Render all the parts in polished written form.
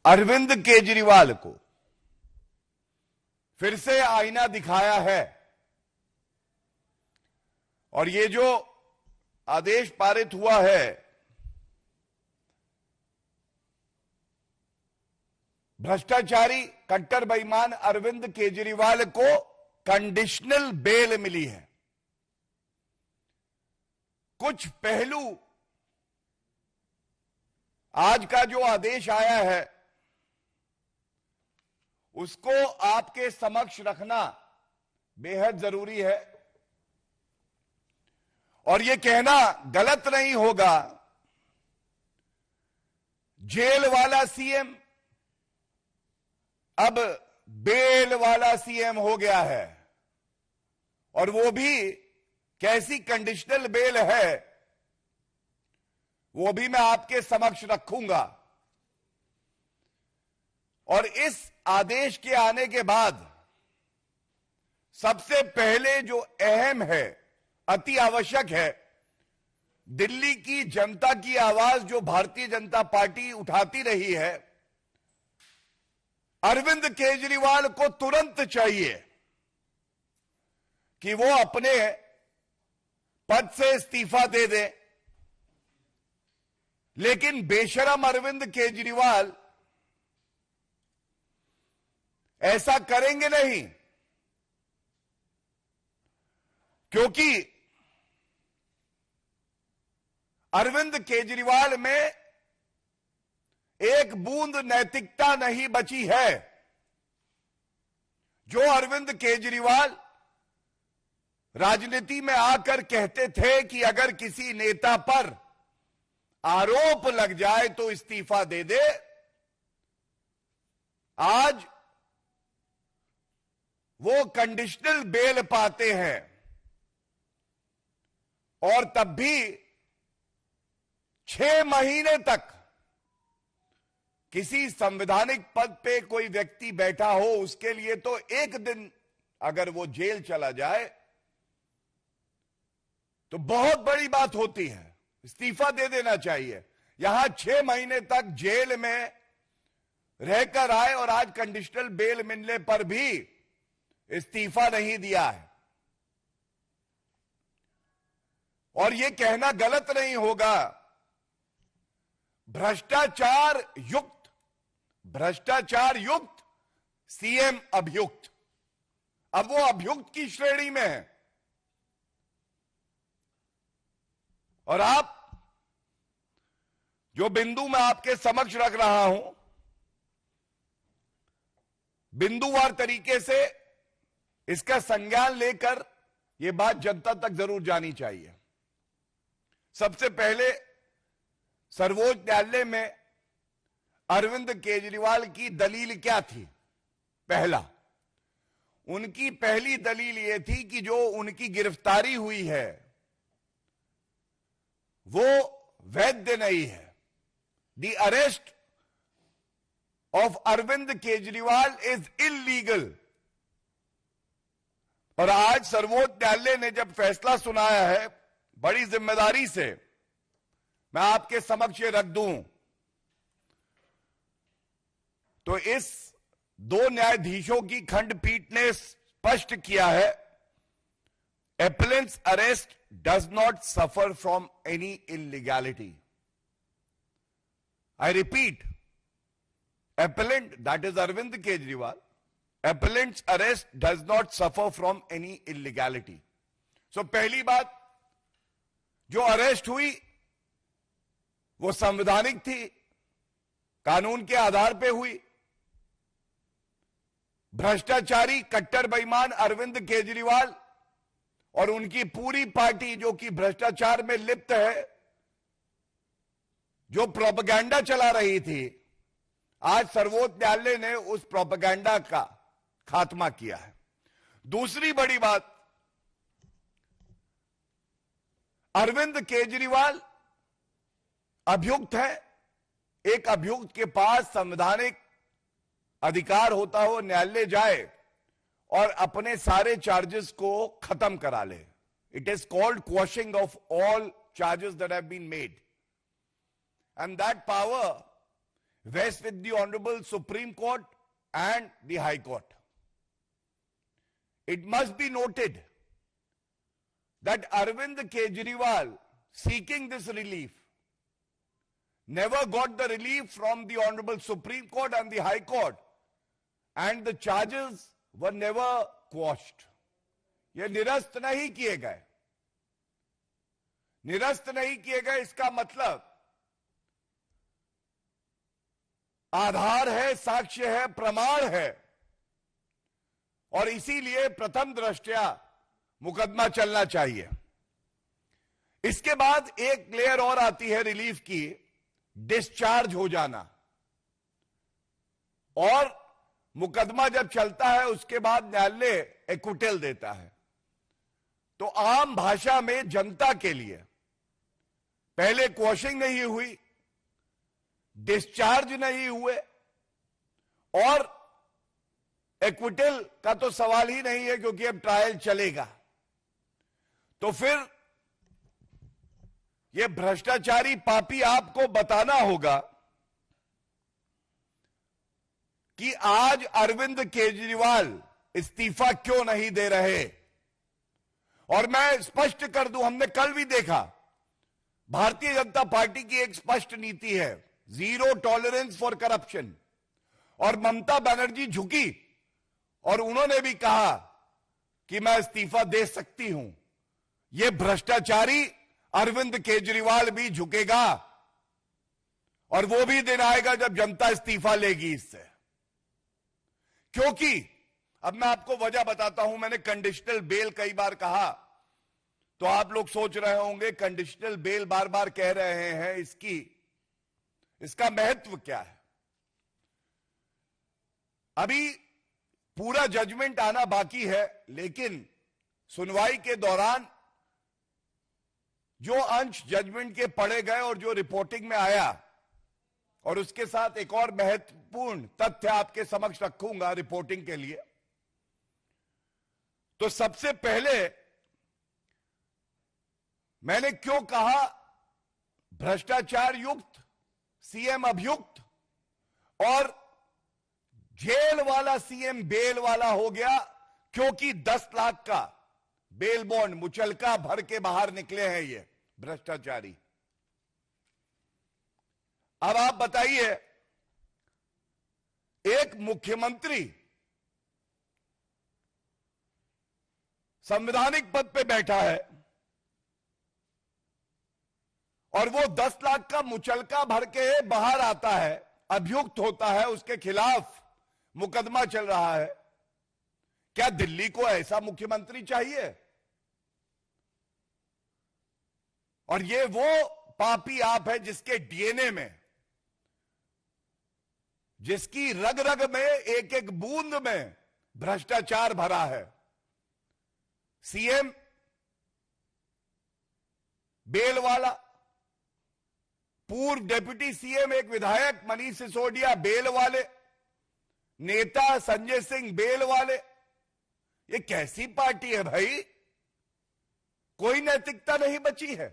अरविंद केजरीवाल को फिर से आईना दिखाया है और ये जो आदेश पारित हुआ है भ्रष्टाचारी कट्टर बेईमान अरविंद केजरीवाल को कंडीशनल बेल मिली है। कुछ पहलू आज का जो आदेश आया है उसको आपके समक्ष रखना बेहद जरूरी है और यह कहना गलत नहीं होगा जेल वाला सीएम अब बेल वाला सीएम हो गया है और वो भी कैसी कंडीशनल बेल है वो भी मैं आपके समक्ष रखूंगा। और इस आदेश के आने के बाद सबसे पहले जो अहम है, अति आवश्यक है, दिल्ली की जनता की आवाज जो भारतीय जनता पार्टी उठाती रही है, अरविंद केजरीवाल को तुरंत चाहिए कि वो अपने पद से इस्तीफा दे दे। लेकिन बेशरम अरविंद केजरीवाल ऐसा करेंगे नहीं, क्योंकि अरविंद केजरीवाल में एक बूंद नैतिकता नहीं बची है। जो अरविंद केजरीवाल राजनीति में आकर कहते थे कि अगर किसी नेता पर आरोप लग जाए तो इस्तीफा दे दे, आज वो कंडीशनल बेल पाते हैं और तब भी 6 महीने तक किसी संवैधानिक पद पे कोई व्यक्ति बैठा हो उसके लिए तो एक दिन अगर वो जेल चला जाए तो बहुत बड़ी बात होती है, इस्तीफा दे देना चाहिए। यहां 6 महीने तक जेल में रहकर आए और आज कंडीशनल बेल मिलने पर भी इस्तीफा नहीं दिया है। और यह कहना गलत नहीं होगा भ्रष्टाचार युक्त सीएम अभियुक्त, अब वो अभियुक्त की श्रेणी में है। और आप जो बिंदु मैं आपके समक्ष रख रहा हूं, बिंदुवार तरीके से इसका संज्ञान लेकर यह बात जनता तक जरूर जानी चाहिए। सबसे पहले सर्वोच्च न्यायालय में अरविंद केजरीवाल की दलील क्या थी? पहला, उनकी पहली दलील यह थी कि जो उनकी गिरफ्तारी हुई है वो वैध नहीं है। The arrest of Arvind Kejriwal is illegal. और आज सर्वोच्च न्यायालय ने जब फैसला सुनाया है, बड़ी जिम्मेदारी से मैं आपके समक्ष रख दूं, तो इस 2 न्यायाधीशों की खंडपीठ ने स्पष्ट किया है, appellant's arrest does not suffer from any illegality. I repeat, appellant, that is Arvind Kejriwal, appellant's arrest does not suffer from any illegality. So पहली बात, जो अरेस्ट हुई वो संवैधानिक थी, कानून के आधार पे हुई। भ्रष्टाचारी कट्टर बेईमान अरविंद केजरीवाल और उनकी पूरी पार्टी जो कि भ्रष्टाचार में लिप्त है, जो प्रोपेगेंडा चला रही थी, आज सर्वोच्च न्यायालय ने उस प्रोपेगेंडा का खात्मा किया है। दूसरी बड़ी बात, अरविंद केजरीवाल अभियुक्त है। एक अभियुक्त के पास संवैधानिक अधिकार होता हो न्यायालय जाए और अपने सारे चार्जेस को खत्म करा ले। It is called quashing of all charges that have been made, and that power vests with the Honorable Supreme Court and the High Court. It must be noted that Arvind Kejriwal, seeking this relief, never got the relief from the Honorable Supreme Court and the High Court, and the charges were never quashed. ये निरस्त नहीं किए गए. निरस्त नहीं किए गए इसका मतलब आधार है, साक्ष्य है, प्रमाण है, और इसीलिए प्रथम दृष्टया मुकदमा चलना चाहिए. इसके बाद एक लेयर और आती है रिलीफ की, डिस्चार्ज हो जाना. और मुकदमा जब चलता है उसके बाद न्यायालय एक्विटल देता है. तो आम भाषा में जनता के लिए पहले क्वॉशिंग नहीं हुई, डिस्चार्ज नहीं हुए, और एक्विटल का तो सवाल ही नहीं है क्योंकि अब ट्रायल चलेगा. तो फिर यह भ्रष्टाचारी पापी आपको बताना होगा कि आज अरविंद केजरीवाल इस्तीफा क्यों नहीं दे रहे. और मैं स्पष्ट कर दूं, हमने कल भी देखा, भारतीय जनता पार्टी की एक स्पष्ट नीति है, जीरो टॉलरेंस फॉर करप्शन. और ममता बनर्जी झुकी और उन्होंने भी कहा कि मैं इस्तीफा दे सकती हूं. यह भ्रष्टाचारी अरविंद केजरीवाल भी झुकेगा, और वो भी दिन आएगा जब जनता इस्तीफा लेगी इससे. क्योंकि अब मैं आपको वजह बताता हूं. मैंने कंडीशनल बेल कई बार कहा, तो आप लोग सोच रहे होंगे कंडीशनल बेल बार बार कह रहे हैं, इसका महत्व क्या है. अभी पूरा जजमेंट आना बाकी है, लेकिन सुनवाई के दौरान जो अंश जजमेंट के पढ़े गए और जो रिपोर्टिंग में आया, और उसके साथ एक और महत्वपूर्ण तथ्य आपके समक्ष रखूंगा रिपोर्टिंग के लिए. तो सबसे पहले मैंने क्यों कहा भ्रष्टाचार युक्त, सीएम अभियुक्त, और जेल वाला सीएम बेल वाला हो गया, क्योंकि 10 लाख का बेल बॉन्ड मुचलका भर के बाहर निकले हैं ये भ्रष्टाचारी. अब आप बताइए, एक मुख्यमंत्री संवैधानिक पद पे बैठा है और वो 10 लाख का मुचलका भर के बाहर आता है, अभियुक्त होता है, उसके खिलाफ मुकदमा चल रहा है. क्या दिल्ली को ऐसा मुख्यमंत्री चाहिए? और ये वो पापी आप है जिसके डीएनए में, जिसकी रग रग में, एक एक बूंद में भ्रष्टाचार भरा है. सीएम बेल वाला, पूर्व डिप्टी सीएम एक विधायक मनीष सिसोदिया बेल वाले, नेता संजय सिंह बेल वाले. ये कैसी पार्टी है भाई? कोई नैतिकता नहीं बची है.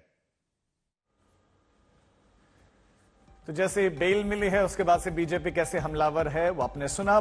तो जैसे बेल मिली है उसके बाद से बीजेपी कैसे हमलावर है वो आपने सुना.